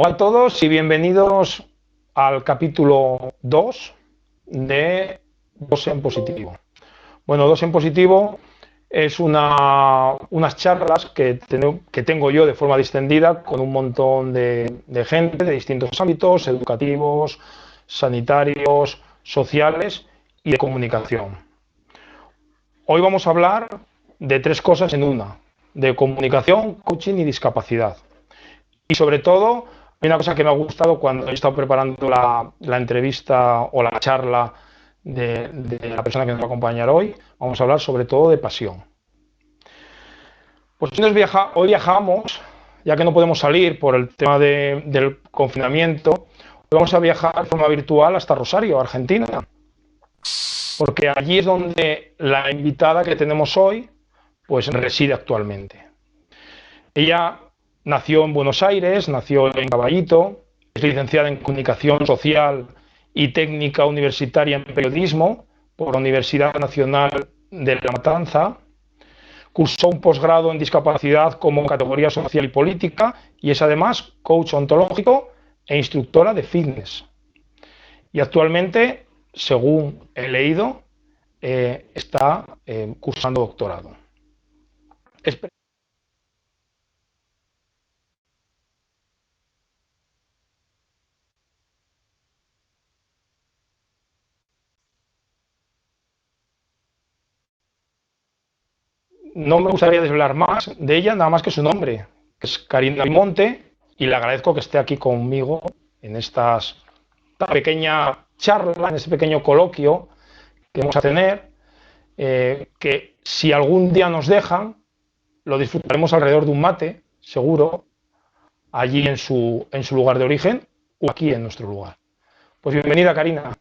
Hola a todos y bienvenidos al capítulo 2 de Dos en Positivo. Bueno, Dos en Positivo es unas charlas que tengo yo de forma distendida con un montón de gente de distintos ámbitos, educativos, sanitarios, sociales y de comunicación. Hoy vamos a hablar de tres cosas en una, de comunicación, coaching y discapacidad. Y sobre todo, hay una cosa que me ha gustado cuando he estado preparando la entrevista o la charla de la persona que nos va a acompañar hoy. Vamos a hablar sobre todo de pasión. Pues hoy viajamos, ya que no podemos salir por el tema del confinamiento, hoy vamos a viajar de forma virtual hasta Rosario, Argentina, porque allí es donde la invitada que tenemos hoy pues reside actualmente. Ella nació en Buenos Aires, nació en Caballito, es licenciada en Comunicación Social y Técnica Universitaria en Periodismo por la Universidad Nacional de La Matanza. Cursó un posgrado en discapacidad como categoría social y política y es además coach ontológico e instructora de fitness. Y actualmente, según he leído, está cursando doctorado. No me gustaría desvelar más de ella, nada más que su nombre, que es Karina Monte, y le agradezco que esté aquí conmigo en esta pequeña charla, en este pequeño coloquio que vamos a tener, que si algún día nos dejan, lo disfrutaremos alrededor de un mate, seguro, allí en su lugar de origen o aquí en nuestro lugar. Pues bienvenida, Karina.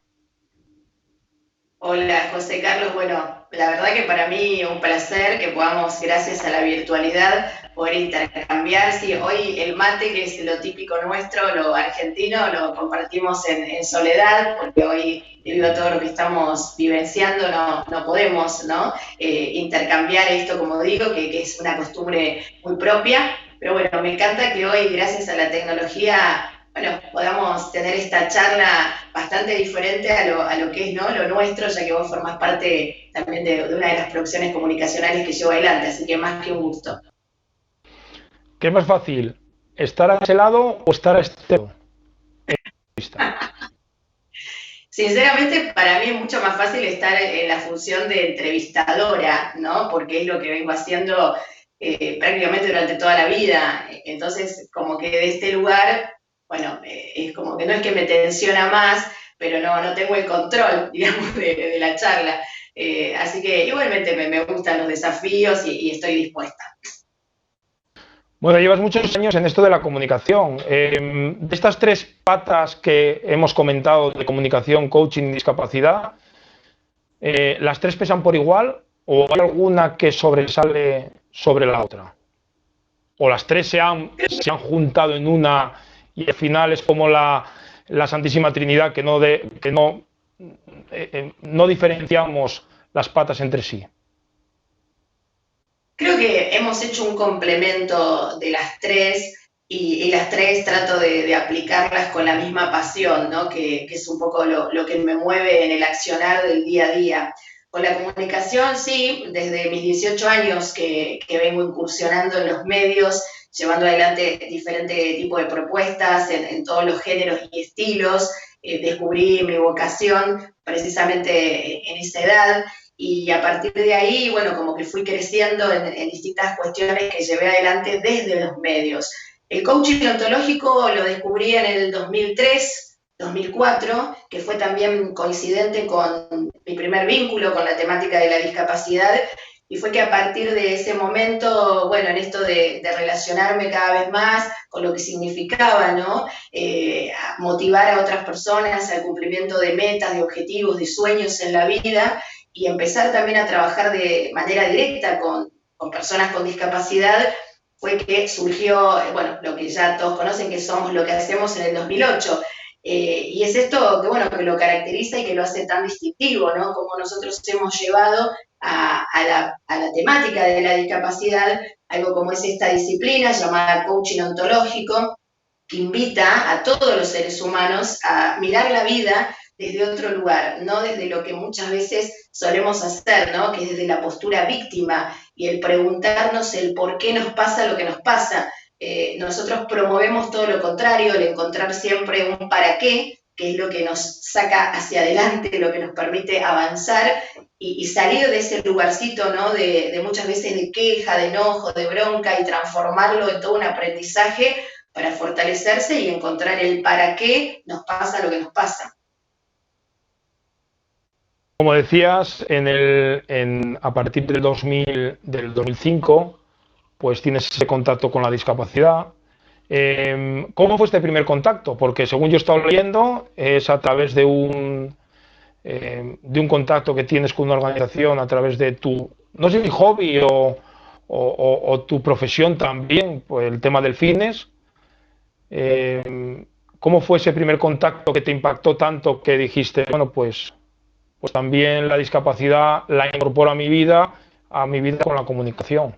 Hola, José Carlos. Bueno, la verdad que para mí un placer que podamos, gracias a la virtualidad, poder intercambiar. Sí, hoy el mate, que es lo típico nuestro, lo argentino, lo compartimos en soledad, porque hoy, debido a todo lo que estamos vivenciando, no podemos, ¿no? Intercambiar esto, como digo, que es una costumbre muy propia. Pero bueno, me encanta que hoy, gracias a la tecnología, bueno, podamos tener esta charla bastante diferente a lo que es, ¿no?, lo nuestro, ya que vos formás parte también de una de las producciones comunicacionales que llevo adelante, así que más que un gusto. ¿Qué es más fácil, estar a ese lado o estar a este lado? Sinceramente, para mí es mucho más fácil estar en la función de entrevistadora, ¿no? Porque es lo que vengo haciendo prácticamente durante toda la vida. Entonces, como que de este lugar, bueno, es como que no es que me tensiona más, pero no tengo el control, digamos, de la charla. Así que igualmente me gustan los desafíos y estoy dispuesta. Bueno, llevas muchos años en esto de la comunicación. De estas tres patas que hemos comentado de comunicación, coaching y discapacidad, ¿las tres pesan por igual o hay alguna que sobresale sobre la otra? ¿O las tres se han juntado en una y al final es como la Santísima Trinidad no diferenciamos las patas entre sí? Creo que hemos hecho un complemento de las tres y las tres trato de aplicarlas con la misma pasión, ¿no? Que es un poco lo que me mueve en el accionar del día a día. Con la comunicación, sí, desde mis 18 años que vengo incursionando en los medios, llevando adelante diferentes tipos de propuestas en todos los géneros y estilos. Descubrí mi vocación precisamente en esa edad y a partir de ahí, bueno, como que fui creciendo en distintas cuestiones que llevé adelante desde los medios. El coaching ontológico lo descubrí en el 2003, 2004, que fue también coincidente con mi primer vínculo con la temática de la discapacidad, y fue que a partir de ese momento, bueno, en esto de relacionarme cada vez más con lo que significaba, ¿no? Motivar a otras personas al cumplimiento de metas, de objetivos, de sueños en la vida, y empezar también a trabajar de manera directa con personas con discapacidad, fue que surgió, bueno, lo que ya todos conocen, que somos lo que hacemos en el 2008. Y es esto que, bueno, que lo caracteriza y que lo hace tan distintivo, ¿no? Como nosotros hemos llevado a la temática de la discapacidad algo como es esta disciplina llamada coaching ontológico, que invita a todos los seres humanos a mirar la vida desde otro lugar, no desde lo que muchas veces solemos hacer, ¿no? Que es desde la postura víctima y el preguntarnos el por qué nos pasa lo que nos pasa. Nosotros promovemos todo lo contrario, el encontrar siempre un para qué, que es lo que nos saca hacia adelante, lo que nos permite avanzar y salir de ese lugarcito, ¿no? De muchas veces de queja, de enojo, de bronca y transformarlo en todo un aprendizaje para fortalecerse y encontrar el para qué nos pasa lo que nos pasa. Como decías, a partir del 2005, pues tienes ese contacto con la discapacidad. ¿Cómo fue este primer contacto? Porque según yo he estado leyendo, es a través de un contacto que tienes con una organización, a través de tu, no sé si hobby o tu profesión también, pues el tema del fitness. ¿Cómo fue ese primer contacto que te impactó tanto que dijiste, bueno, pues también la discapacidad la incorporo a mi vida con la comunicación?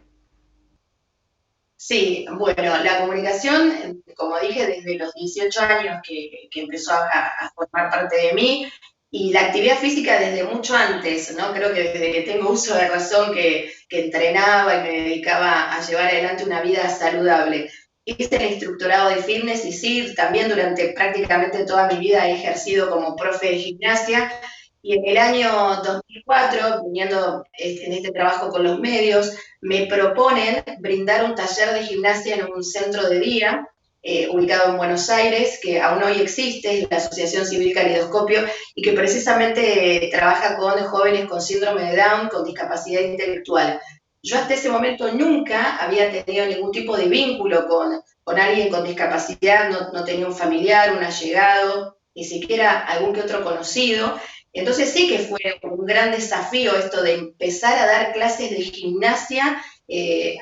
Sí, bueno, la comunicación, como dije, desde los 18 años que empezó a formar parte de mí, y la actividad física desde mucho antes, ¿no? Creo que desde que tengo uso de razón que entrenaba y me dedicaba a llevar adelante una vida saludable. Hice el instructorado de fitness y sí, también durante prácticamente toda mi vida he ejercido como profe de gimnasia, y en el año 2004, viniendo en este trabajo con los medios, me proponen brindar un taller de gimnasia en un centro de día ubicado en Buenos Aires, que aún hoy existe, es la Asociación Civil Calidoscopio, y que precisamente trabaja con jóvenes con síndrome de Down, con discapacidad intelectual. Yo hasta ese momento nunca había tenido ningún tipo de vínculo con alguien con discapacidad, no tenía un familiar, un allegado, ni siquiera algún que otro conocido. Entonces sí que fue un gran desafío esto de empezar a dar clases de gimnasia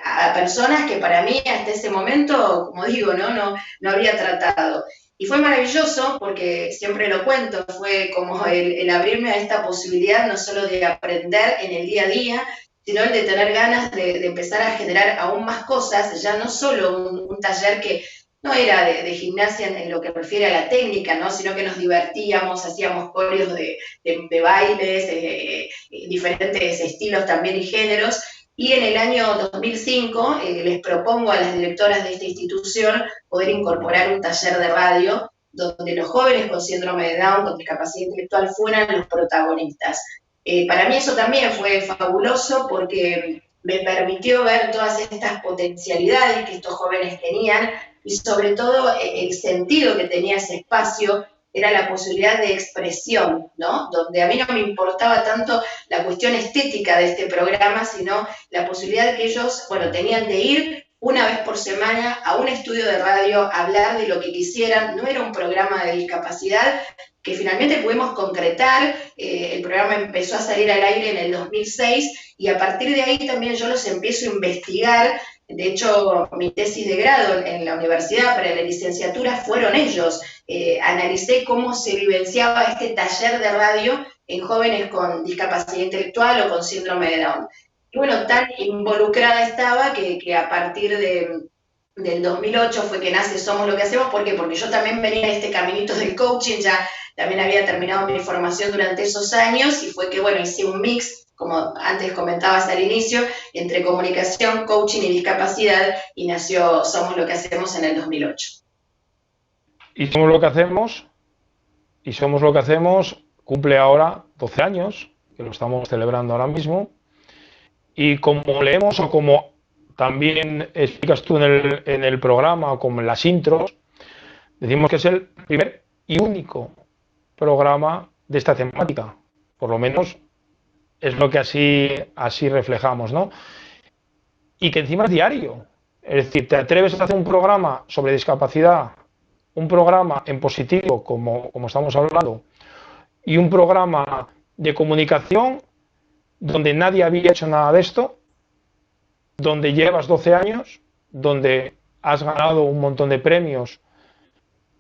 a personas que para mí hasta ese momento, como digo, no había tratado. Y fue maravilloso porque siempre lo cuento, fue como el abrirme a esta posibilidad no solo de aprender en el día a día, sino el de tener ganas de empezar a generar aún más cosas, ya no solo un taller que no era de gimnasia en lo que refiere a la técnica, ¿no? Sino que nos divertíamos, hacíamos coreos de bailes, diferentes estilos también y géneros. Y en el año 2005 les propongo a las directoras de esta institución poder incorporar un taller de radio donde los jóvenes con síndrome de Down, con discapacidad intelectual, fueran los protagonistas. Para mí eso también fue fabuloso porque me permitió ver todas estas potencialidades que estos jóvenes tenían y sobre todo el sentido que tenía ese espacio era la posibilidad de expresión, ¿no? Donde a mí no me importaba tanto la cuestión estética de este programa, sino la posibilidad de que ellos, bueno, tenían de ir una vez por semana a un estudio de radio, a hablar de lo que quisieran, no era un programa de discapacidad, que finalmente pudimos concretar, el programa empezó a salir al aire en el 2006 y a partir de ahí también yo los empiezo a investigar. De hecho, mi tesis de grado en la universidad para la licenciatura fueron ellos. Analicé cómo se vivenciaba este taller de radio en jóvenes con discapacidad intelectual o con síndrome de Down. Y bueno, tan involucrada estaba que a partir del 2008 fue que nace Somos lo que hacemos. ¿Por qué? Porque yo también venía en este caminito del coaching, ya también había terminado mi formación durante esos años y fue que, bueno, hice un mix, como antes comentabas al inicio, entre comunicación, coaching y discapacidad y nació Somos lo que hacemos en el 2008. Y somos lo que hacemos, y somos lo que hacemos, cumple ahora 12 años, que lo estamos celebrando ahora mismo, y como leemos o como también explicas tú en el programa o como en las intros, decimos que es el primer y único programa de esta temática, por lo menos es lo que así reflejamos, ¿no? Y que encima es diario, es decir, te atreves a hacer un programa sobre discapacidad, un programa en positivo, como estamos hablando, y un programa de comunicación donde nadie había hecho nada de esto, donde llevas 12 años, donde has ganado un montón de premios,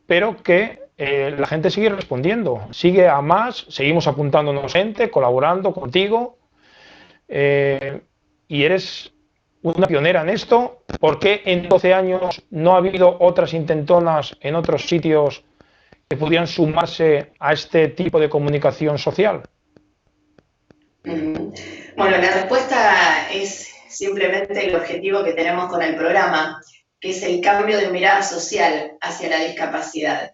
pero que la gente sigue respondiendo, sigue a más, seguimos apuntándonos gente, colaborando contigo, y eres una pionera en esto. ¿Por qué en 12 años no ha habido otras intentonas en otros sitios que pudieran sumarse a este tipo de comunicación social? Bueno, la respuesta es simplemente el objetivo que tenemos con el programa, que es el cambio de mirada social hacia la discapacidad.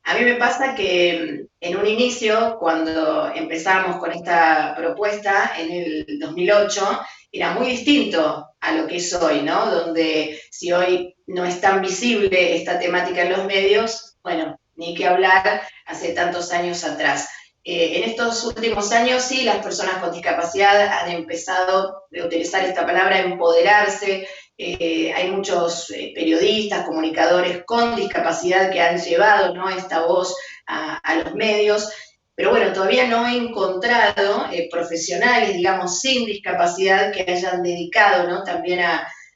A mí me pasa que en un inicio, cuando empezamos con esta propuesta en el 2008, era muy distinto a lo que es hoy, ¿no? Donde si hoy no es tan visible esta temática en los medios, bueno, ni qué hablar hace tantos años atrás. En estos últimos años sí, las personas con discapacidad han empezado a utilizar esta palabra, a empoderarse. Hay muchos periodistas, comunicadores con discapacidad que han llevado, ¿no?, esta voz a los medios, pero bueno, todavía no he encontrado profesionales, digamos, sin discapacidad que hayan dedicado, ¿no?, también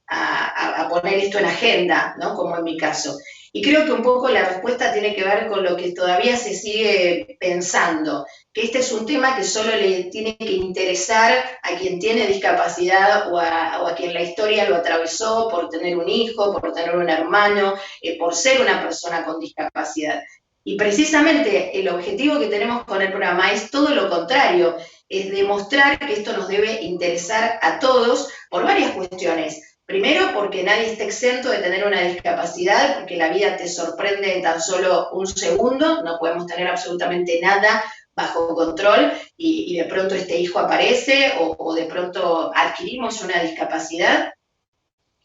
a poner esto en agenda, ¿no?, como en mi caso. Y creo que un poco la respuesta tiene que ver con lo que todavía se sigue pensando, que este es un tema que solo le tiene que interesar a quien tiene discapacidad o a quien la historia lo atravesó por tener un hijo, por tener un hermano, por ser una persona con discapacidad. Y precisamente el objetivo que tenemos con el programa es todo lo contrario, es demostrar que esto nos debe interesar a todos por varias cuestiones. Primero, porque nadie está exento de tener una discapacidad, porque la vida te sorprende en tan solo un segundo, no podemos tener absolutamente nada bajo control y de pronto este hijo aparece o de pronto adquirimos una discapacidad.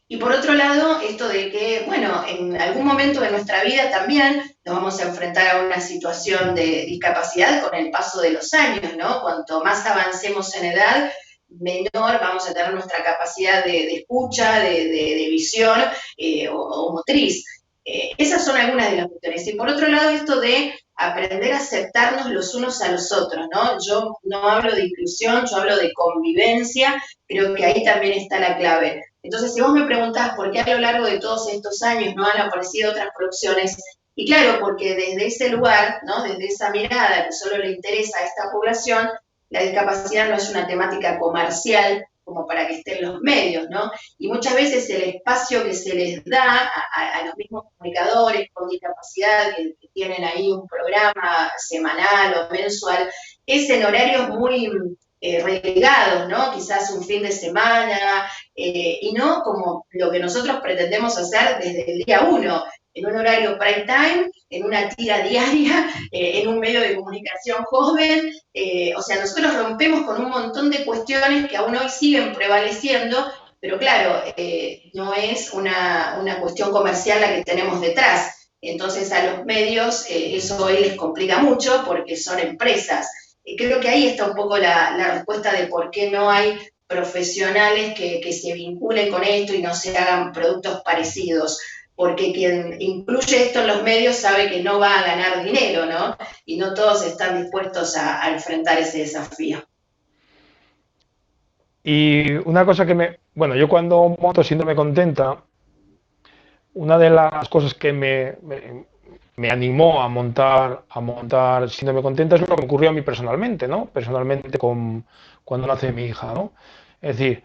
Y por otro lado, esto de que, bueno, en algún momento de nuestra vida también nos vamos a enfrentar a una situación de discapacidad con el paso de los años, ¿no? Cuanto más avancemos en edad, menor vamos a tener nuestra capacidad de escucha, de visión o motriz. Esas son algunas de las cuestiones. Y por otro lado, esto de aprender a aceptarnos los unos a los otros, ¿no? Yo no hablo de inclusión, yo hablo de convivencia, creo que ahí también está la clave. Entonces, si vos me preguntás por qué a lo largo de todos estos años no han aparecido otras producciones, y claro, porque desde ese lugar, ¿no?, desde esa mirada que solo le interesa a esta población, la discapacidad no es una temática comercial como para que esté en los medios, ¿no? Y muchas veces el espacio que se les da a los mismos comunicadores con discapacidad que tienen ahí un programa semanal o mensual, es en horarios muy relegados, ¿no? Quizás un fin de semana, y no como lo que nosotros pretendemos hacer desde el día uno, en un horario prime time, en una tira diaria, en un medio de comunicación joven. O sea, nosotros rompemos con un montón de cuestiones que aún hoy siguen prevaleciendo, pero claro, no es una cuestión comercial la que tenemos detrás. Entonces a los medios eso hoy les complica mucho porque son empresas. Creo que ahí está un poco la respuesta de por qué no hay profesionales que se vinculen con esto y no se hagan productos parecidos, porque quien incluye esto en los medios sabe que no va a ganar dinero, ¿no? Y no todos están dispuestos a enfrentar ese desafío. Y una cosa bueno, yo cuando monto Síndrome Contenta, una de las cosas que me animó a montar Síndrome Contenta es lo que me ocurrió a mí personalmente, ¿no? Personalmente cuando nace mi hija, ¿no? Es decir,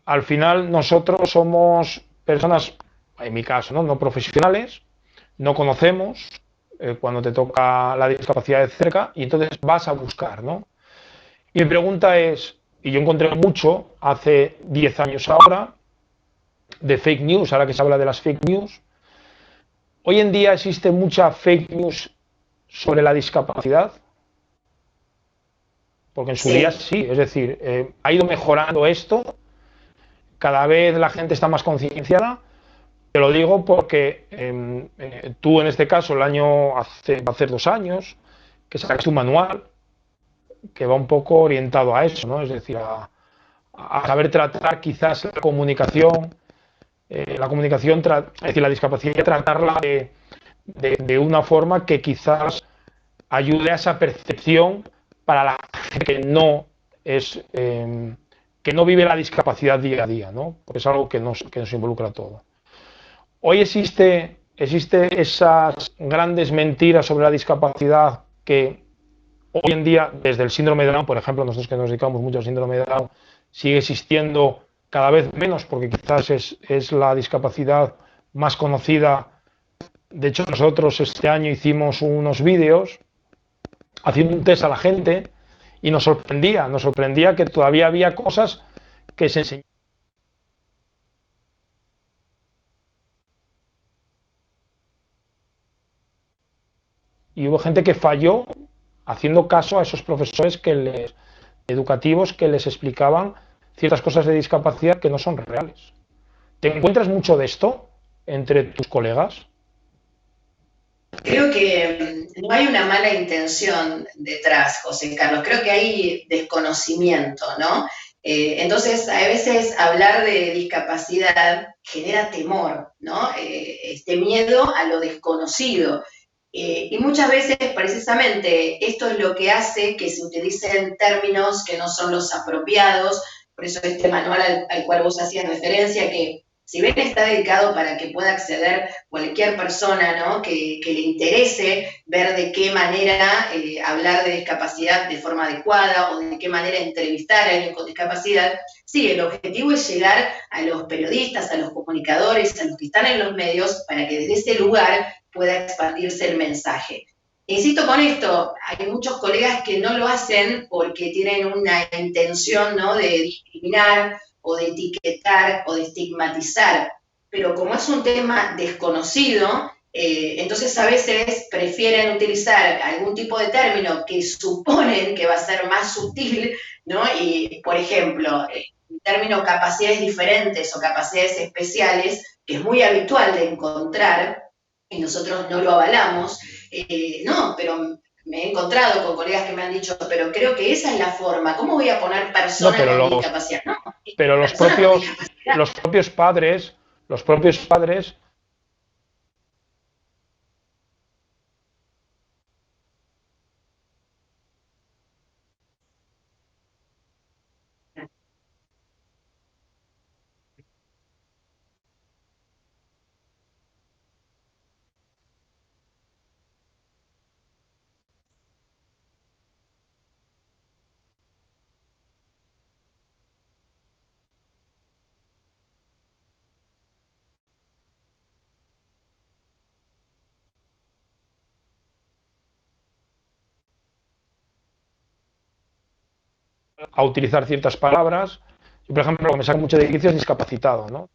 al final nosotros somos personas, en mi caso, ¿no?, no profesionales, no conocemos cuando te toca la discapacidad de cerca y entonces vas a buscar, ¿no? Y mi pregunta es, y yo encontré mucho hace 10 años ahora, de fake news, ahora que se habla de las fake news. Hoy en día existe mucha fake news sobre la discapacidad, porque en su día sí, es decir, ha ido mejorando esto, cada vez la gente está más concienciada. Te lo digo porque tú en este caso va a hacer 2 años que sacaste un manual que va un poco orientado a eso, ¿no? Es decir, a saber tratar quizás la comunicación, es decir, la discapacidad, tratarla de una forma que quizás ayude a esa percepción para la gente que no vive la discapacidad día a día, ¿no? Porque es algo que nos involucra a todos. Hoy existe esas grandes mentiras sobre la discapacidad que hoy en día, desde el síndrome de Down, por ejemplo, nosotros que nos dedicamos mucho al síndrome de Down, sigue existiendo cada vez menos, porque quizás es la discapacidad más conocida. De hecho, nosotros este año hicimos unos vídeos haciendo un test a la gente y nos sorprendía que todavía había cosas que se enseñaban. Y hubo gente que falló haciendo caso a esos profesores educativos que les explicaban ciertas cosas de discapacidad que no son reales. ¿Te encuentras mucho de esto entre tus colegas? Creo que no hay una mala intención detrás, José Carlos. Creo que hay desconocimiento, ¿no? Entonces, a veces hablar de discapacidad genera temor, ¿no? Este miedo a lo desconocido. Y muchas veces, precisamente, esto es lo que hace que se utilicen términos que no son los apropiados. Por eso este manual al cual vos hacías referencia, que si bien está dedicado para que pueda acceder cualquier persona, ¿no? que le interese ver de qué manera hablar de discapacidad de forma adecuada o de qué manera entrevistar a alguien con discapacidad, sí, el objetivo es llegar a los periodistas, a los comunicadores, a los que están en los medios, para que desde ese lugar pueda expandirse el mensaje. Insisto con esto, hay muchos colegas que no lo hacen porque tienen una intención, ¿no? de discriminar o de etiquetar o de estigmatizar, pero como es un tema desconocido, entonces a veces prefieren utilizar algún tipo de término que suponen que va a ser más sutil, ¿no? Y, por ejemplo, el término capacidades diferentes o capacidades especiales, que es muy habitual de encontrar, y nosotros no lo avalamos, no, pero me he encontrado con colegas que me han dicho, pero creo que esa es la forma, ¿cómo voy a poner persona con discapacidad? No, pero los propios padres, a utilizar ciertas palabras. Yo, por ejemplo, lo que me saca mucho de quicio es discapacitado, ¿no?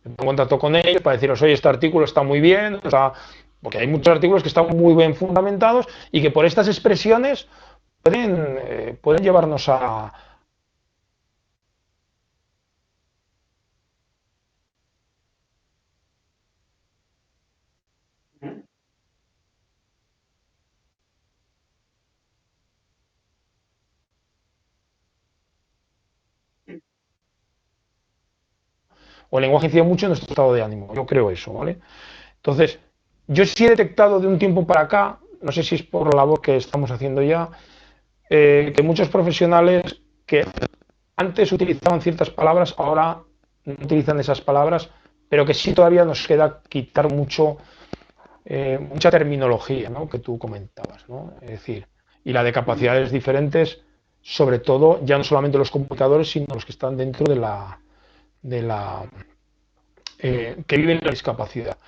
Me pongo en contacto con ellos para deciros, oye, este artículo está muy bien, porque hay muchos artículos que están muy bien fundamentados y que por estas expresiones pueden llevarnos a... O el lenguaje incide mucho en nuestro estado de ánimo, yo creo eso, ¿vale? Entonces, yo sí he detectado de un tiempo para acá, no sé si es por la labor que estamos haciendo ya, que muchos profesionales que antes utilizaban ciertas palabras, ahora no utilizan esas palabras, pero que sí todavía nos queda quitar mucha terminología, ¿no? Que tú comentabas, ¿no? Es decir, y la de capacidades diferentes, sobre todo, ya no solamente los comunicadores, sino los que están dentro que viven la discapacidad.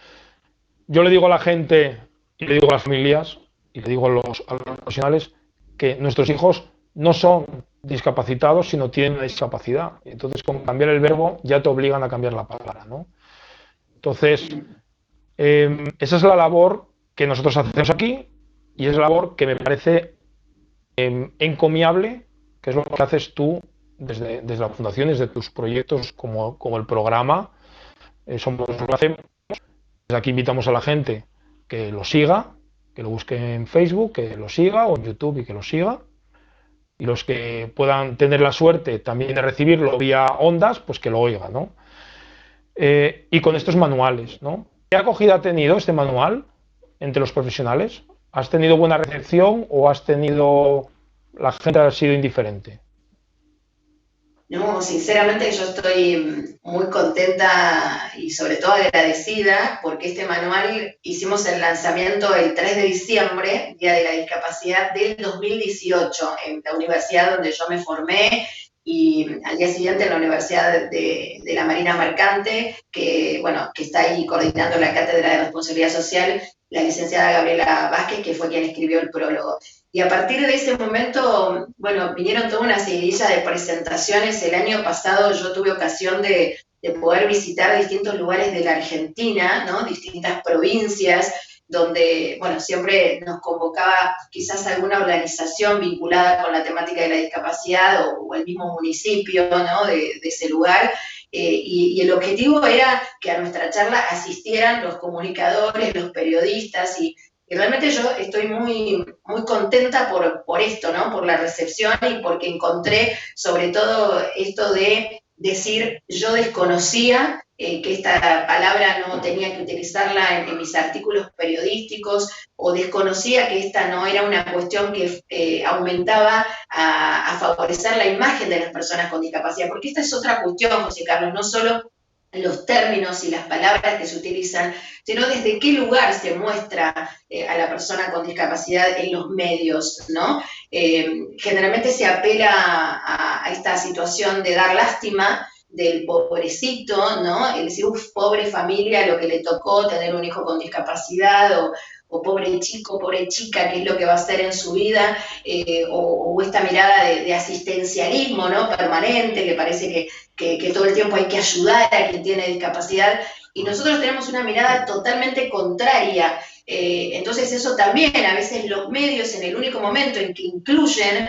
Yo le digo a la gente, y le digo a las familias, y le digo a los profesionales, que nuestros hijos no son discapacitados, sino tienen una discapacidad. Entonces, con cambiar el verbo ya te obligan a cambiar la palabra, ¿no? Entonces, esa es la labor que nosotros hacemos aquí y es la labor que me parece encomiable, que es lo que haces tú desde la fundación, desde tus proyectos como el programa. Somos lo que hacemos. Desde aquí invitamos a la gente que lo siga, que lo busque en Facebook, que lo siga, o en YouTube y que lo siga. Y los que puedan tener la suerte también de recibirlo vía ondas, pues que lo oigan, ¿no? Y con estos manuales, ¿no? ¿Qué acogida ha tenido este manual entre los profesionales? ¿Has tenido buena recepción o la gente ha sido indiferente? No, sinceramente yo estoy muy contenta y sobre todo agradecida porque este manual hicimos el lanzamiento el 3 de diciembre, Día de la Discapacidad del 2018, en la universidad donde yo me formé y al día siguiente en la Universidad de la Marina Mercante, que, bueno, que está ahí coordinando la Cátedra de Responsabilidad Social, la licenciada Gabriela Vázquez, que fue quien escribió el prólogo. Y a partir de ese momento, bueno, vinieron toda una seguidilla de presentaciones. El año pasado yo tuve ocasión de poder visitar distintos lugares de la Argentina, ¿no? Distintas provincias, donde, bueno, siempre nos convocaba quizás alguna organización vinculada con la temática de la discapacidad o el mismo municipio, ¿no? De ese lugar. Y el objetivo era que a nuestra charla asistieran los comunicadores, los periodistas y realmente yo estoy muy contenta por esto, ¿no? Por la recepción y porque encontré sobre todo esto de decir, yo desconocía que esta palabra no tenía que utilizarla en mis artículos periodísticos o desconocía que esta no era una cuestión que aumentaba a favorecer la imagen de las personas con discapacidad, porque esta es otra cuestión, José Carlos, no solo los términos y las palabras que se utilizan, sino desde qué lugar se muestra a la persona con discapacidad en los medios, ¿no? Generalmente se apela a esta situación de dar lástima del pobrecito, ¿no? El decir, uff, pobre familia, lo que le tocó tener un hijo con discapacidad, o pobre chico, pobre chica, qué es lo que va a hacer en su vida, o esta mirada de asistencialismo, ¿no? Permanente, que parece que todo el tiempo hay que ayudar a quien tiene discapacidad, y nosotros tenemos una mirada totalmente contraria. Entonces eso también, a veces los medios en el único momento en que incluyen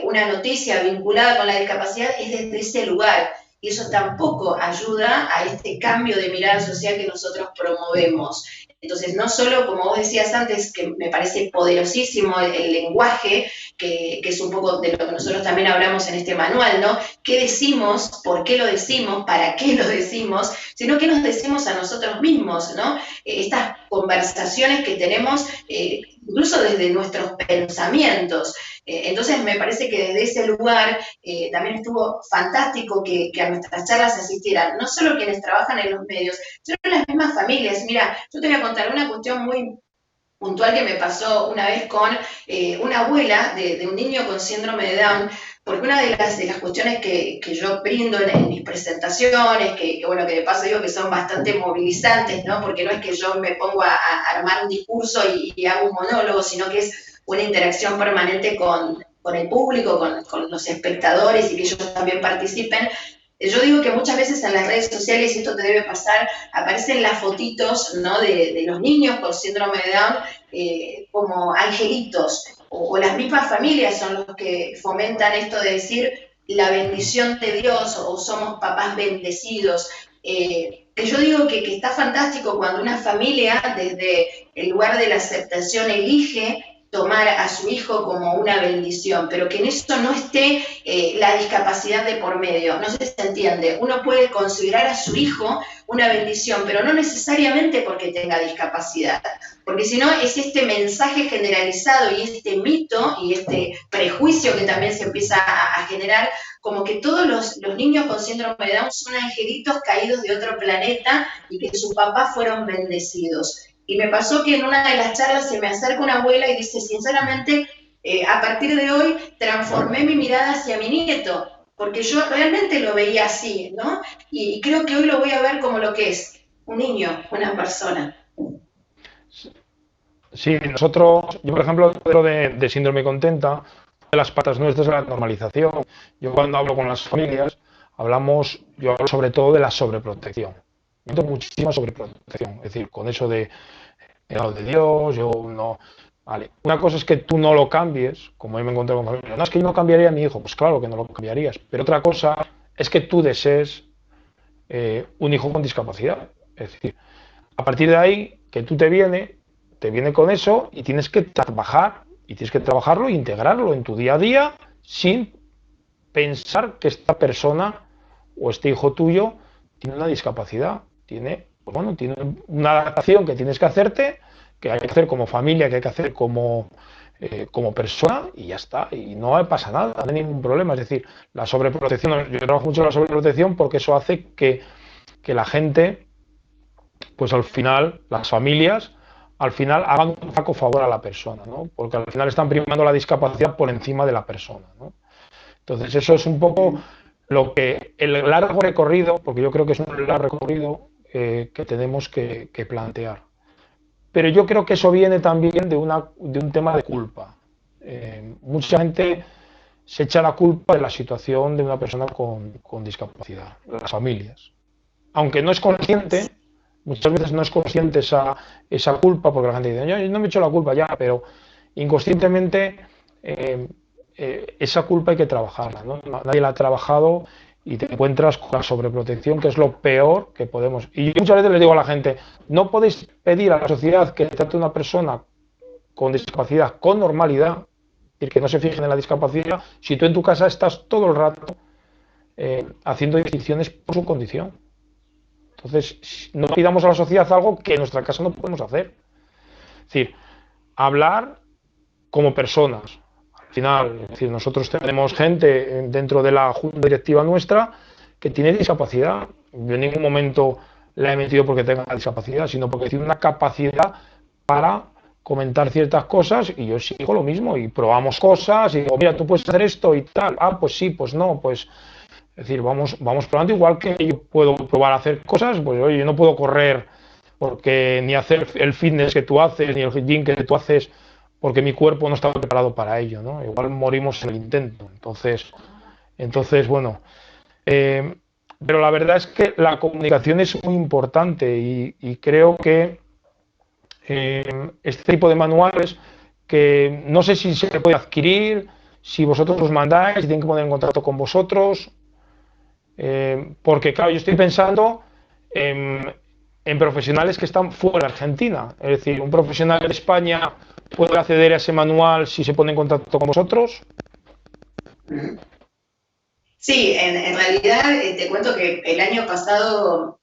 una noticia vinculada con la discapacidad es desde ese lugar, y eso tampoco ayuda a este cambio de mirada social que nosotros promovemos. Entonces, no solo, como vos decías antes, que me parece poderosísimo el lenguaje, que es un poco de lo que nosotros también hablamos en este manual, ¿no? ¿Qué decimos? ¿Por qué lo decimos? ¿Para qué lo decimos? Sino qué nos decimos a nosotros mismos, ¿no? Estas conversaciones que tenemos, incluso desde nuestros pensamientos. Entonces, me parece que desde ese lugar también estuvo fantástico que a nuestras charlas asistieran no solo quienes trabajan en los medios, sino las mismas familias. Mira, yo te voy a contar una cuestión muy puntual que me pasó una vez con una abuela de un niño con síndrome de Down, porque una de las cuestiones que yo brindo en mis presentaciones, bueno, que de paso digo que son bastante movilizantes, ¿no? Porque no es que yo me pongo a armar un discurso y hago un monólogo, sino que es una interacción permanente con el público, con los espectadores y que ellos también participen. Yo digo que muchas veces en las redes sociales, y esto te debe pasar, aparecen las fotitos, ¿no? de los niños con síndrome de Down como angelitos, o las mismas familias son los que fomentan esto de decir la bendición de Dios o somos papás bendecidos. Que yo digo que está fantástico cuando una familia desde el lugar de la aceptación elige tomar a su hijo como una bendición, pero que en eso no esté la discapacidad de por medio. No sé si se entiende. Uno puede considerar a su hijo una bendición, pero no necesariamente porque tenga discapacidad, porque si no es este mensaje generalizado y este mito y este prejuicio que también se empieza a generar, como que todos los niños con síndrome de Down son angelitos caídos de otro planeta y que sus papás fueron bendecidos. Y me pasó que en una de las charlas se me acerca una abuela y dice, sinceramente, a partir de hoy transformé mi mirada hacia mi nieto, porque yo realmente lo veía así, ¿no? Y creo que hoy lo voy a ver como lo que es, un niño, una persona. Sí, nosotros, yo por ejemplo, dentro de Síndrome Contenta, de las patas nuestras es la normalización. Yo cuando hablo con las familias, yo hablo sobre todo de la sobreprotección. Yo tengo muchísima sobreprotección, es decir, con eso de Dios, yo no. Vale. Una cosa es que tú no lo cambies, como yo me encontré con familia. No, es que yo no cambiaría a mi hijo, pues claro que no lo cambiarías. Pero otra cosa es que tú desees un hijo con discapacidad. Es decir, a partir de ahí, que tú te viene con eso y tienes que trabajarlo e integrarlo en tu día a día sin pensar que esta persona o este hijo tuyo tiene una discapacidad, tiene una adaptación que tienes que hacerte, que hay que hacer como familia, que hay que hacer como como persona y ya está, y no pasa nada, no hay ningún problema. Es decir, la sobreprotección, yo trabajo mucho en la sobreprotección porque eso hace que la gente, pues al final, las familias, al final hagan un flaco favor a la persona, ¿no? Porque al final están primando la discapacidad por encima de la persona, ¿no? Entonces eso es un poco lo que el largo recorrido, porque yo creo que es un largo recorrido que tenemos que plantear. Pero yo creo que eso viene también de un tema de culpa. Mucha gente se echa la culpa de la situación de una persona con discapacidad, las familias. Aunque no es consciente, muchas veces no es consciente esa culpa, porque la gente dice, yo no me echo la culpa ya, pero inconscientemente esa culpa hay que trabajarla, ¿no? Nadie la ha trabajado y te encuentras con la sobreprotección, que es lo peor que podemos. Y yo muchas veces le digo a la gente, no podéis pedir a la sociedad que trate a una persona con discapacidad con normalidad, es decir, que no se fijen en la discapacidad, si tú en tu casa estás todo el rato haciendo distinciones por su condición. Entonces, no pidamos a la sociedad algo que en nuestra casa no podemos hacer. Es decir, hablar como personas. Al final, es decir, nosotros tenemos gente dentro de la junta directiva nuestra que tiene discapacidad. Yo en ningún momento la he metido porque tenga discapacidad, sino porque tiene una capacidad para comentar ciertas cosas y yo exijo lo mismo y probamos cosas y digo, mira, tú puedes hacer esto y tal. Ah, pues sí, pues no, pues... Es decir, vamos probando, igual que yo puedo probar a hacer cosas, pues oye, yo no puedo correr porque ni hacer el fitness que tú haces, ni el gym que tú haces, porque mi cuerpo no estaba preparado para ello, ¿no? Igual morimos en el intento. Entonces bueno, pero la verdad es que la comunicación es muy importante y creo que este tipo de manuales, que no sé si se puede adquirir, si vosotros los mandáis, si tienen que poner en contacto con vosotros, porque claro, yo estoy pensando en profesionales que están fuera de Argentina. Es decir, un profesional de España puede acceder a ese manual si se pone en contacto con vosotros. Sí, en realidad te cuento que el año pasado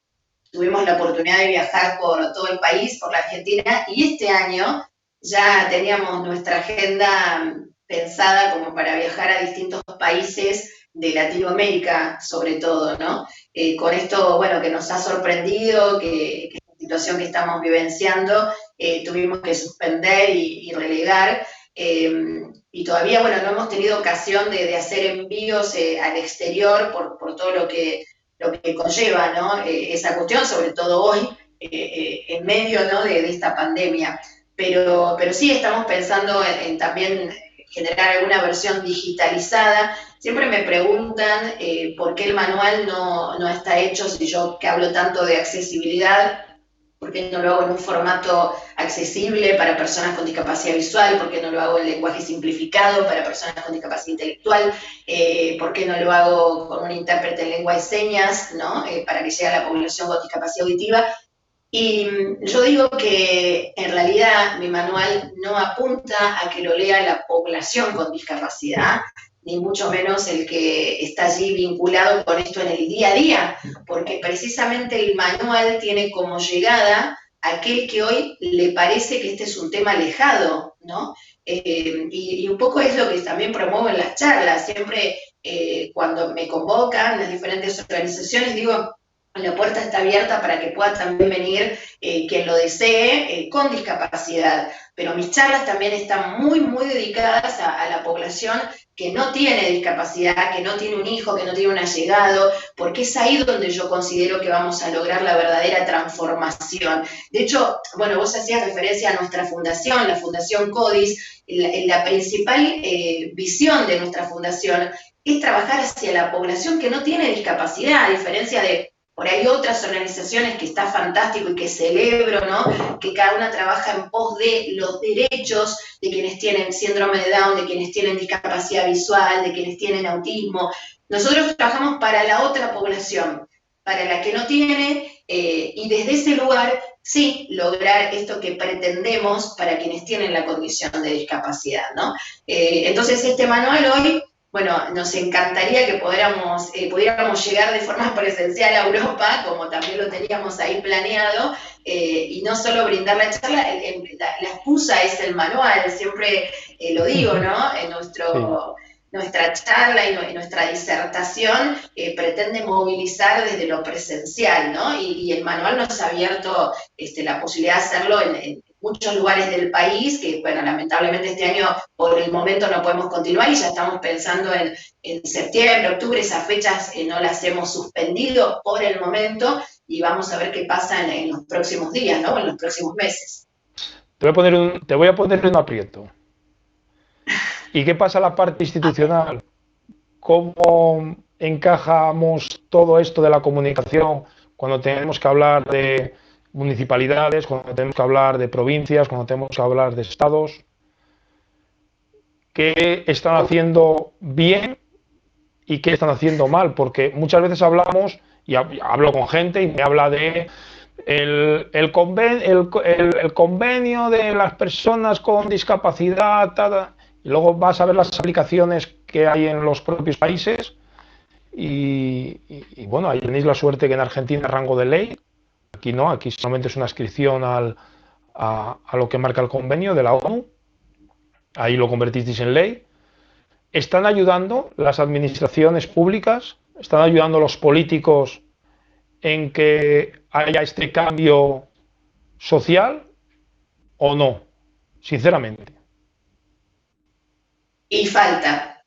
tuvimos la oportunidad de viajar por todo el país, por la Argentina, y este año ya teníamos nuestra agenda pensada como para viajar a distintos países de Latinoamérica, sobre todo, ¿no? Con esto, bueno, que nos ha sorprendido, que la situación que estamos vivenciando, tuvimos que suspender y relegar. Y todavía, bueno, no hemos tenido ocasión de hacer envíos al exterior por todo lo que conlleva, ¿no? Esa cuestión, sobre todo hoy, en medio, ¿no? de esta pandemia. Pero sí estamos pensando en también generar alguna versión digitalizada. Siempre me preguntan por qué el manual no está hecho, si yo que hablo tanto de accesibilidad, ¿por qué no lo hago en un formato accesible para personas con discapacidad visual? ¿Por qué no lo hago en lenguaje simplificado para personas con discapacidad intelectual? ¿Por qué no lo hago con un intérprete en lengua de señas, ¿no? Para que llegue a la población con discapacidad auditiva? Y yo digo que en realidad mi manual no apunta a que lo lea la población con discapacidad, ni mucho menos el que está allí vinculado con esto en el día a día, porque precisamente el manual tiene como llegada a aquel que hoy le parece que este es un tema alejado, ¿no? Y un poco es lo que también promuevo en las charlas. Siempre cuando me convocan las diferentes organizaciones digo, la puerta está abierta para que pueda también venir quien lo desee con discapacidad, pero mis charlas también están muy, muy dedicadas a la población que no tiene discapacidad, que no tiene un hijo, que no tiene un allegado, porque es ahí donde yo considero que vamos a lograr la verdadera transformación. De hecho, bueno, vos hacías referencia a nuestra fundación, la Fundación CODIS, la principal visión de nuestra fundación es trabajar hacia la población que no tiene discapacidad, a diferencia de por ahí otras organizaciones que está fantástico y que celebro, ¿no? Que cada una trabaja en pos de los derechos de quienes tienen síndrome de Down, de quienes tienen discapacidad visual, de quienes tienen autismo. Nosotros trabajamos para la otra población, para la que no tiene, y desde ese lugar sí lograr esto que pretendemos para quienes tienen la condición de discapacidad, ¿no? Entonces este manual hoy, bueno, nos encantaría que pudiéramos llegar de forma presencial a Europa, como también lo teníamos ahí planeado, y no solo brindar la charla, la excusa es el manual, siempre lo digo, ¿no? Sí. Nuestra charla y nuestra disertación pretende movilizar desde lo presencial, ¿no? Y el manual nos ha abierto la posibilidad de hacerlo en muchos lugares del país, que, bueno, lamentablemente este año por el momento no podemos continuar y ya estamos pensando en septiembre, octubre, esas fechas no las hemos suspendido por el momento y vamos a ver qué pasa en los próximos días, ¿no? En los próximos meses. Te voy a poner un aprieto. ¿Y qué pasa la parte institucional? ¿Cómo encajamos todo esto de la comunicación cuando tenemos que hablar de municipalidades, cuando tenemos que hablar de provincias, cuando tenemos que hablar de estados? ¿Qué están haciendo bien y qué están haciendo mal? Porque muchas veces hablamos, y hablo con gente y me habla de el convenio de las personas con discapacidad, y luego vas a ver las aplicaciones que hay en los propios países y bueno, ahí tenéis la suerte que en Argentina es rango de ley, aquí no, aquí solamente es una inscripción a lo que marca el convenio de la ONU, ahí lo convertisteis en ley. ¿Están ayudando las administraciones públicas? ¿Están ayudando los políticos en que haya este cambio social o no? Sinceramente. Y falta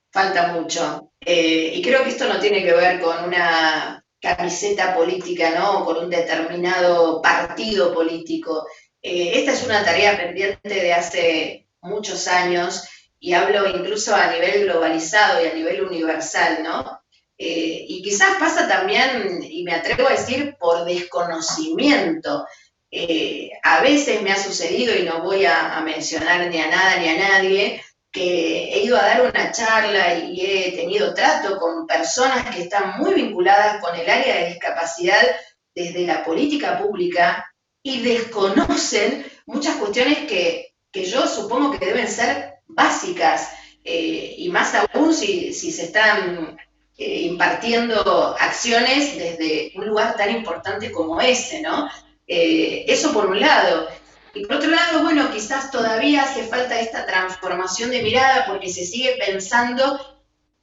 mucho. Y creo que esto no tiene que ver con una camiseta política, ¿no? O con un determinado partido político. Esta es una tarea pendiente de hace muchos años y hablo incluso a nivel globalizado y a nivel universal, ¿no? Y quizás pasa también, y me atrevo a decir, por desconocimiento. A veces me ha sucedido, y no voy a mencionar ni a nada ni a nadie, que he ido a dar una charla y he tenido trato con personas que están muy vinculadas con el área de discapacidad desde la política pública y desconocen muchas cuestiones que yo supongo que deben ser básicas, y más aún si se están impartiendo acciones desde un lugar tan importante como ese, ¿no? Eso por un lado. Y por otro lado, bueno, quizás todavía hace falta esta transformación de mirada porque se sigue pensando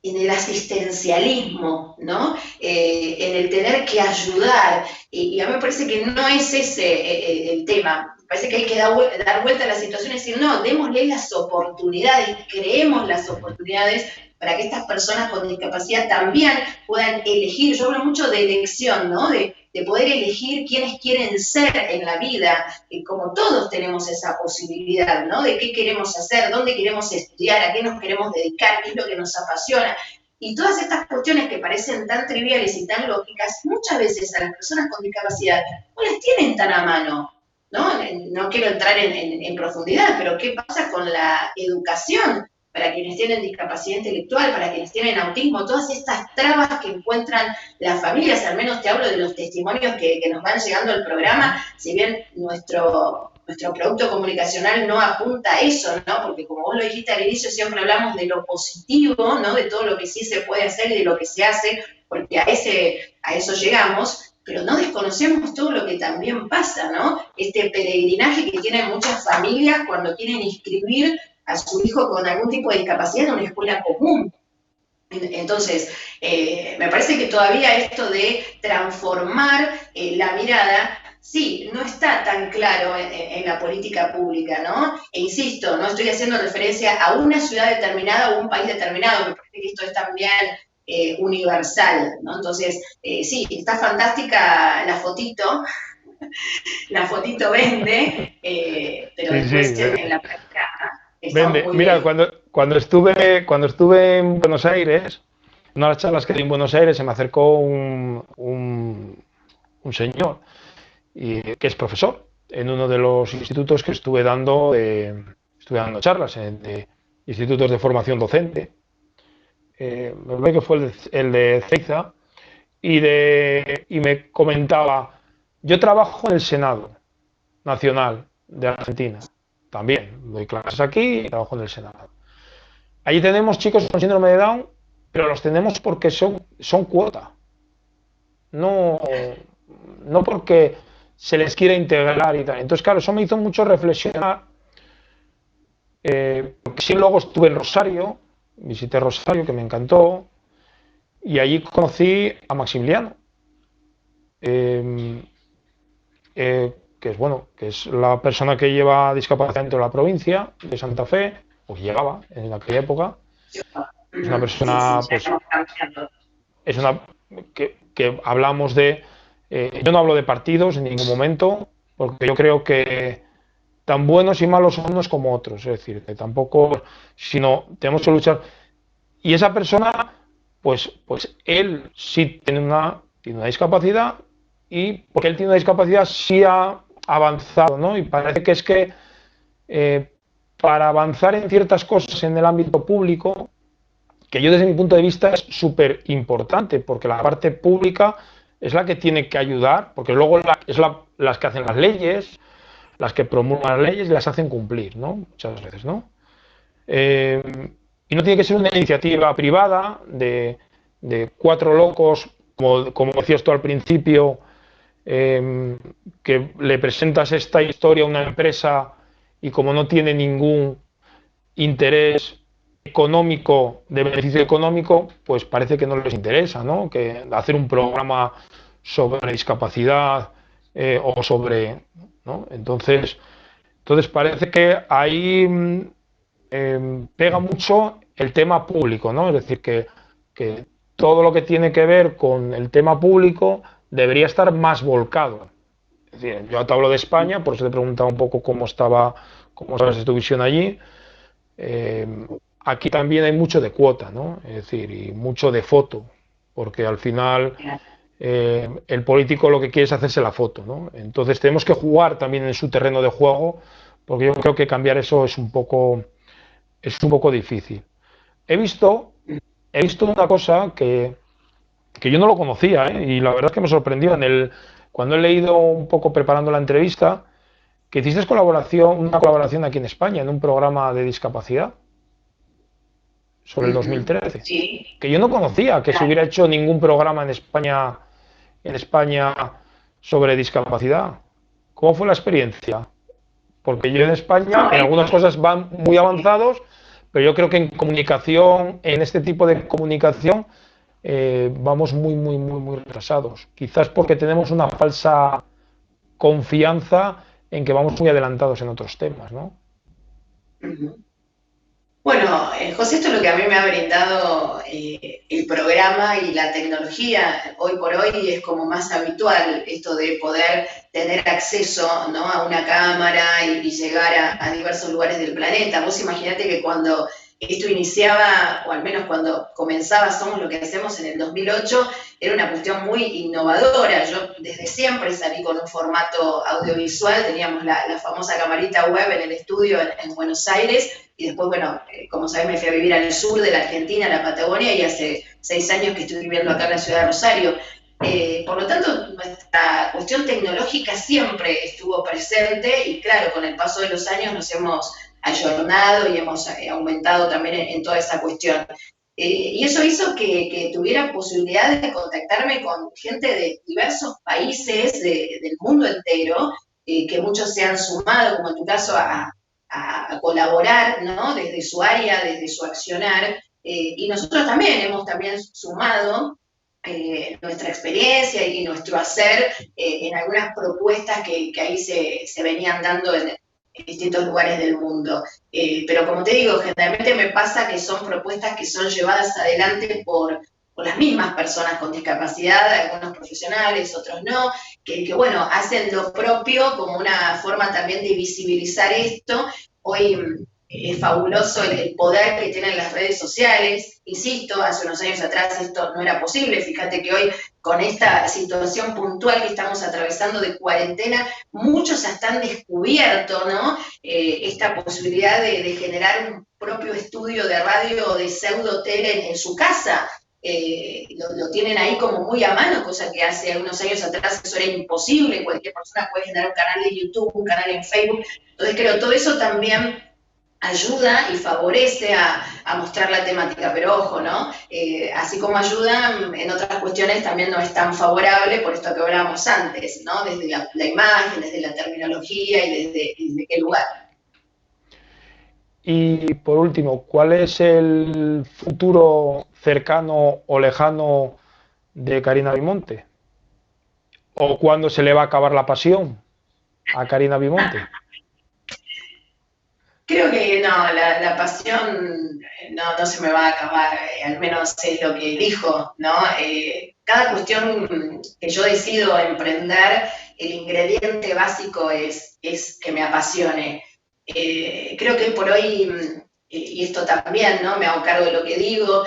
en el asistencialismo, ¿no? En el tener que ayudar. Y a mí me parece que no es ese el tema. Me parece que hay que dar vuelta a la situación y decir, no, démosle las oportunidades, creemos las oportunidades para que estas personas con discapacidad también puedan elegir. Yo hablo mucho de elección, ¿no? De poder elegir quiénes quieren ser en la vida, como todos tenemos esa posibilidad, ¿no? De qué queremos hacer, dónde queremos estudiar, a qué nos queremos dedicar, qué es lo que nos apasiona. Y todas estas cuestiones que parecen tan triviales y tan lógicas, muchas veces a las personas con discapacidad no las tienen tan a mano, ¿no? No quiero entrar en profundidad, pero ¿qué pasa con la educación para quienes tienen discapacidad intelectual, para quienes tienen autismo? Todas estas trabas que encuentran las familias, al menos te hablo de los testimonios que nos van llegando al programa, si bien nuestro producto comunicacional no apunta a eso, ¿no? Porque como vos lo dijiste al inicio, siempre hablamos de lo positivo, ¿no? De todo lo que sí se puede hacer y de lo que se hace, porque a eso llegamos, pero no desconocemos todo lo que también pasa, ¿no? Este peregrinaje que tienen muchas familias cuando quieren inscribir a su hijo con algún tipo de discapacidad en una escuela común. Entonces, me parece que todavía esto de transformar la mirada, sí, no está tan claro en la política pública, ¿no? E insisto, no estoy haciendo referencia a una ciudad determinada o un país determinado, me parece que esto es también universal, ¿no? Entonces, sí, está fantástica la fotito vende, pero Sí, sí. después en la práctica estamos Vende. muy Mira, lejos. cuando estuve en Buenos Aires, en una de las charlas que di en Buenos Aires, se me acercó un señor que es profesor en uno de los institutos que estuve dando charlas, de institutos de formación docente. Me parece que fue el de Ceiza, y me comentaba, yo trabajo en el Senado Nacional de Argentina, también doy clases aquí y trabajo en el Senado. Allí tenemos chicos con síndrome de Down pero los tenemos porque son cuota, no, no porque se les quiere integrar y tal. Entonces, claro, eso me hizo mucho reflexionar, porque sí, luego estuve en Rosario, visité Rosario, que me encantó, y allí conocí a Maximiliano, eh, que es bueno, que es la persona que lleva discapacidad dentro de la provincia de Santa Fe, o que llegaba en aquella época. Es una Sí, sí, persona, ya pues, estamos cambiando. es una que hablamos de. Yo no hablo de partidos en ningún momento, porque yo creo que tan buenos y malos son unos como otros, es decir, que tampoco, sino tenemos que luchar. Y esa persona, pues él sí tiene una discapacidad, y porque él tiene una discapacidad sí ha avanzado, ¿no? Y parece que es que eh, para avanzar en ciertas cosas en el ámbito público, que yo desde mi punto de vista es súper importante, porque la parte pública es la que tiene que ayudar, porque luego las que hacen las leyes, las que promulgan las leyes y las hacen cumplir, ¿no? Muchas veces, ¿no? Eh, y no tiene que ser una iniciativa privada de cuatro locos, como decías tú al principio, que le presentas esta historia a una empresa y como no tiene ningún interés económico, de beneficio económico, pues parece que no les interesa, ¿no? Que hacer un programa sobre discapacidad o sobre, ¿no? Entonces parece que ahí pega mucho el tema público, ¿no? Es decir, que todo lo que tiene que ver con el tema público debería estar más volcado. Es decir, yo te hablo de España, por eso te preguntaba un poco cómo sabes tu visión allí. Eh, Aquí también hay mucho de cuota, ¿no? Es decir, y mucho de foto, porque al final el político lo que quiere es hacerse la foto, ¿no? Entonces tenemos que jugar también en su terreno de juego, porque yo creo que cambiar eso es un poco difícil. He visto, he visto una cosa que yo no lo conocía, ¿eh? Y la verdad es que me sorprendió cuando he leído un poco preparando la entrevista, que hiciste una colaboración aquí en España, en un programa de discapacidad sobre el Ujú. 2013, Sí, que yo no conocía que se claro. hubiera hecho ningún programa en España sobre discapacidad. ¿Cómo fue la experiencia? Porque yo en España No, en algunas cosas van muy avanzados, pero yo creo que en comunicación, en este tipo de comunicación, vamos muy, muy, muy, muy retrasados. Quizás porque tenemos una falsa confianza en que vamos muy adelantados en otros temas, ¿no? Ujú. Bueno, José, esto es lo que a mí me ha brindado el programa y la tecnología. Hoy por hoy es como más habitual esto de poder tener acceso, ¿no?, a una cámara y llegar a diversos lugares del planeta. Vos imaginate que cuando esto iniciaba, o al menos cuando comenzaba Somos lo que hacemos en el 2008, era una cuestión muy innovadora. Yo desde siempre salí con un formato audiovisual, teníamos la famosa camarita web en el estudio en Buenos Aires, y después, bueno, como sabés, me fui a vivir al sur de la Argentina, a la Patagonia, y hace 6 años que estoy viviendo acá en la ciudad de Rosario. Por lo tanto, nuestra cuestión tecnológica siempre estuvo presente y claro, con el paso de los años nos hemos ayornado y hemos aumentado también en toda esa cuestión. Y eso hizo que tuviera posibilidad de contactarme con gente de diversos países del mundo entero, que muchos se han sumado, como en tu caso, a colaborar, ¿no?, desde su área, desde su accionar, y nosotros también hemos también sumado nuestra experiencia y nuestro hacer en algunas propuestas que ahí se venían dando en distintos lugares del mundo. Pero como te digo, generalmente me pasa que son propuestas que son llevadas adelante por las mismas personas con discapacidad, algunos profesionales, otros no, que bueno, hacen lo propio como una forma también de visibilizar esto. Hoy es fabuloso el poder que tienen las redes sociales. Insisto, hace unos años atrás esto no era posible. Fíjate que hoy, con esta situación puntual que estamos atravesando de cuarentena, muchos hasta han descubierto, ¿no?, esta posibilidad de generar un propio estudio de radio o de pseudo tele en su casa. Lo tienen ahí como muy a mano, cosa que hace unos años atrás eso era imposible. Cualquier persona puede generar un canal de YouTube, un canal en Facebook. Entonces creo todo eso también ayuda y favorece a mostrar la temática, pero ojo, ¿no? Así como ayuda, en otras cuestiones también no es tan favorable, por esto que hablábamos antes, ¿no? Desde la imagen, desde la terminología y desde qué lugar. Y por último, ¿cuál es el futuro cercano o lejano de Karina Bimonte? ¿O cuándo se le va a acabar la pasión a Karina Bimonte? Creo que no, la pasión no se me va a acabar, al menos es lo que dijo, ¿no? Cada cuestión que yo decido emprender, el ingrediente básico es que me apasione. Creo que por hoy, y esto también, ¿no? Me hago cargo de lo que digo,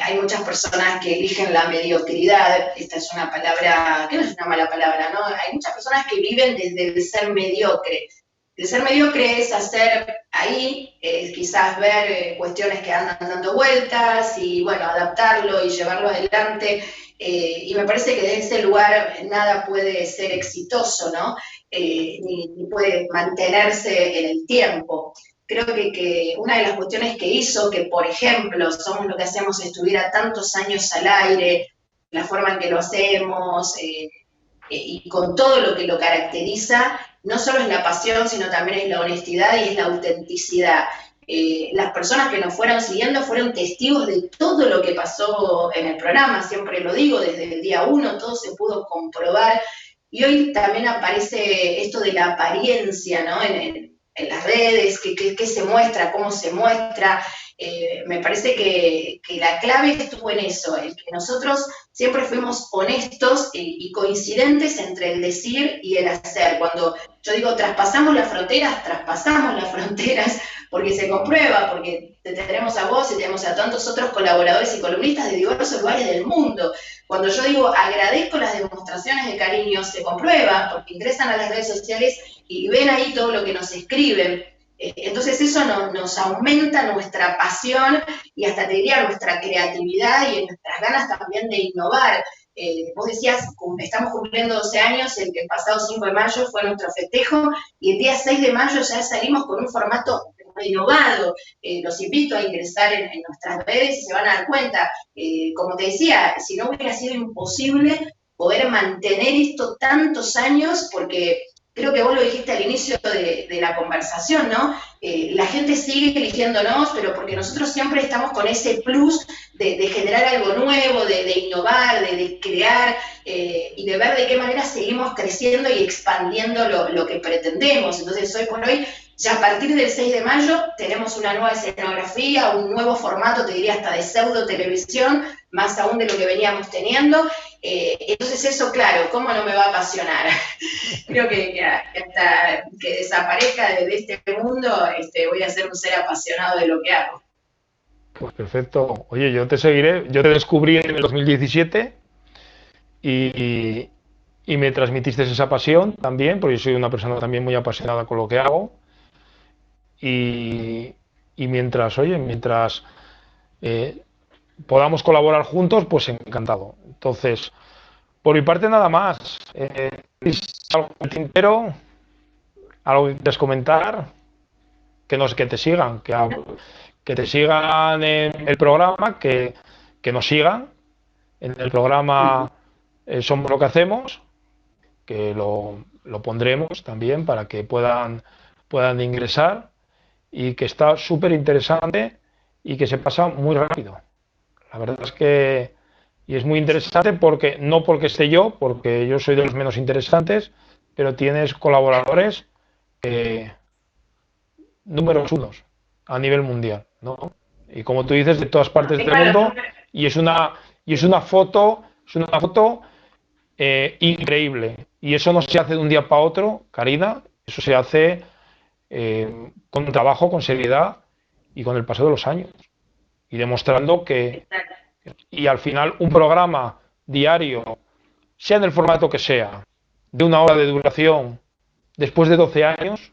hay muchas personas que eligen la mediocridad, esta es una palabra, que no es una mala palabra, ¿no? Hay muchas personas que viven desde el ser mediocre. El ser mediocre es hacer ahí, quizás ver cuestiones que andan dando vueltas y, bueno, adaptarlo y llevarlo adelante. Y me parece que desde ese lugar nada puede ser exitoso, ¿no? Ni puede mantenerse en el tiempo. Creo que una de las cuestiones que hizo que, por ejemplo, Somos lo que hacemos, estuviera tantos años al aire, la forma en que lo hacemos, y con todo lo que lo caracteriza, no solo es la pasión, sino también es la honestidad y es la autenticidad. Las personas que nos fueron siguiendo fueron testigos de todo lo que pasó en el programa, siempre lo digo, desde el día uno todo se pudo comprobar, y hoy también aparece esto de la apariencia, ¿no? En las redes, qué se muestra, cómo se muestra. Me parece que la clave estuvo en eso, el que nosotros siempre fuimos honestos y coincidentes entre el decir y el hacer. Cuando yo digo traspasamos las fronteras porque se comprueba, porque te tenemos a vos y tenemos a tantos otros colaboradores y columnistas de diversos lugares del mundo. Cuando yo digo agradezco las demostraciones de cariño, se comprueba, porque ingresan a las redes sociales y ven ahí todo lo que nos escriben. Entonces eso nos aumenta nuestra pasión y hasta te diría nuestra creatividad y nuestras ganas también de innovar. Vos decías, estamos cumpliendo 12 años, el pasado 5 de mayo fue nuestro festejo y el día 6 de mayo ya salimos con un formato renovado. Los invito a ingresar en nuestras redes y se van a dar cuenta. Como te decía, si no hubiera sido imposible poder mantener esto tantos años, porque creo que vos lo dijiste al inicio de la conversación, ¿no? La gente sigue eligiéndonos, pero porque nosotros siempre estamos con ese plus de generar algo nuevo, de innovar, de crear y de ver de qué manera seguimos creciendo y expandiendo lo que pretendemos. Entonces, hoy por hoy, ya a partir del 6 de mayo, tenemos una nueva escenografía, un nuevo formato, te diría hasta de pseudo televisión, más aún de lo que veníamos teniendo. Entonces eso, claro, ¿cómo no me va a apasionar? Creo que hasta que desaparezca de este mundo, voy a ser un ser apasionado de lo que hago. Pues perfecto. Oye, yo te seguiré. Yo te descubrí en el 2017 y, y me transmitiste esa pasión también, porque yo soy una persona también muy apasionada con lo que hago. Y mientras, oye, mientras eh, podamos colaborar juntos, pues encantado. Entonces, por mi parte nada más. ¿Algo en el tintero? ¿Algo que quieras comentar? Que te sigan, que te sigan en el programa, que nos sigan en el programa Somos lo que hacemos, que lo pondremos también para que puedan ingresar y que está súper interesante y que se pasa muy rápido. La verdad es que y es muy interesante porque no porque esté yo, porque yo soy de los menos interesantes, pero tienes colaboradores números unos a nivel mundial, ¿no? Y como tú dices, de todas partes del mundo, y es una foto increíble. Y eso no se hace de un día para otro, Karina, eso se hace con trabajo, con seriedad y con el paso de los años. Y demostrando que, y al final, un programa diario, sea en el formato que sea, de una hora de duración, después de 12 años,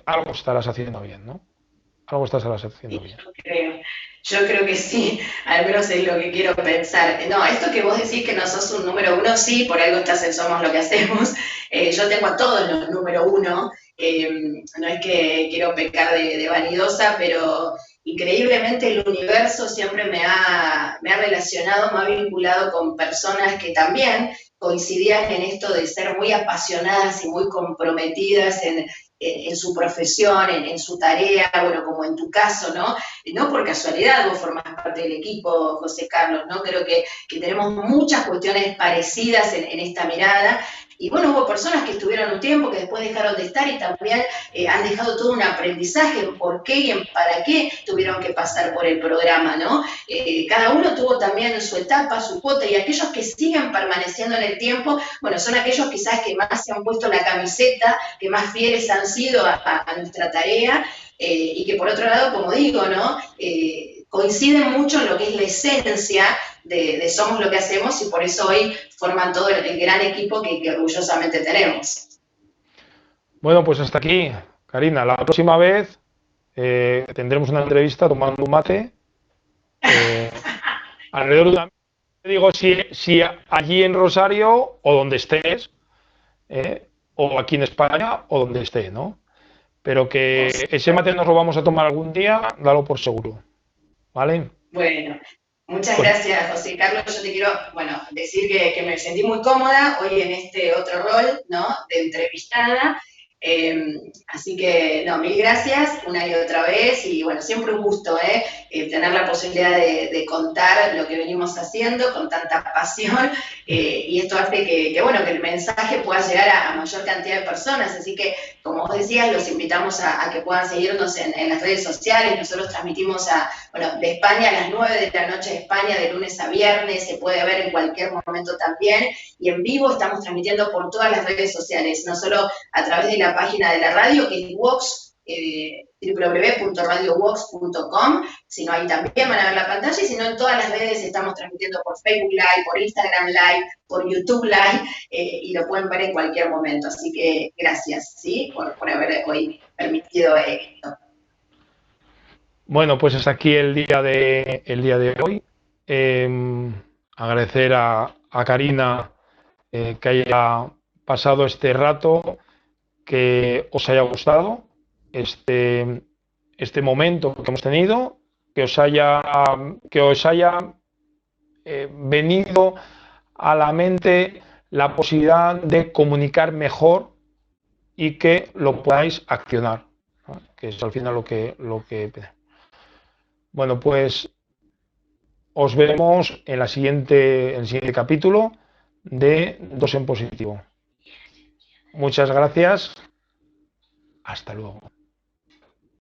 algo estarás haciendo bien, ¿no? Algo estarás haciendo bien. Yo creo que sí, al menos es lo que quiero pensar. No, esto que vos decís que no sos un número uno, sí, por algo estás en Somos lo que hacemos. Yo tengo a todos los número uno No es que quiero pecar de vanidosa, pero increíblemente el universo siempre me ha relacionado, me ha vinculado con personas que también coincidían en esto de ser muy apasionadas y muy comprometidas en su profesión, en su tarea, bueno, como en tu caso, ¿no? No por casualidad vos formás parte del equipo, José Carlos, ¿no? Creo que tenemos muchas cuestiones parecidas en esta mirada. Y bueno, hubo personas que estuvieron un tiempo, que después dejaron de estar y también han dejado todo un aprendizaje en por qué y en para qué tuvieron que pasar por el programa, ¿no? Cada uno tuvo también su etapa, su cuota, y aquellos que siguen permaneciendo en el tiempo, bueno, son aquellos quizás que más se han puesto la camiseta, que más fieles han sido a nuestra tarea, y que por otro lado, como digo, ¿no? Coinciden mucho en lo que es la esencia de Somos lo que hacemos, y por eso hoy forman todo el gran equipo que orgullosamente tenemos. Bueno, pues hasta aquí, Karina. La próxima vez tendremos una entrevista tomando un mate alrededor de una... Digo, si allí en Rosario o donde estés, o aquí en España o donde esté, ¿no? Pero que ese mate nos lo vamos a tomar algún día, dalo por seguro, ¿vale? Bueno, muchas Pues gracias, José Carlos. Yo te quiero, bueno, decir que me sentí muy cómoda hoy en este otro rol, ¿no? De entrevistada. Así que, no, mil gracias una y otra vez. Y bueno, siempre un gusto, tener la posibilidad de contar lo que venimos haciendo con tanta pasión. Y esto hace bueno, que el mensaje pueda llegar a mayor cantidad de personas. Así que, como vos decías, los invitamos a que puedan seguirnos en las redes sociales. Nosotros transmitimos bueno, de España a las 9 de la noche de España, de lunes a viernes, se puede ver en cualquier momento también, y en vivo estamos transmitiendo por todas las redes sociales, no solo a través de la página de la radio, que es Vox, www.radiovox.com, sino ahí también van a ver la pantalla, y sino en todas las redes estamos transmitiendo por Facebook Live, por Instagram Live, por YouTube Live, y lo pueden ver en cualquier momento. Así que gracias, ¿sí? por haber hoy permitido esto. bueno, pues hasta aquí el día de hoy. Agradecer a Karina que haya pasado este rato, que os haya gustado este momento que hemos tenido, que os haya venido a la mente la posibilidad de comunicar mejor y que lo podáis accionar, ¿no? Que es al final lo que bueno, pues os vemos en el siguiente capítulo de Dos en Positivo. Muchas gracias. Hasta luego.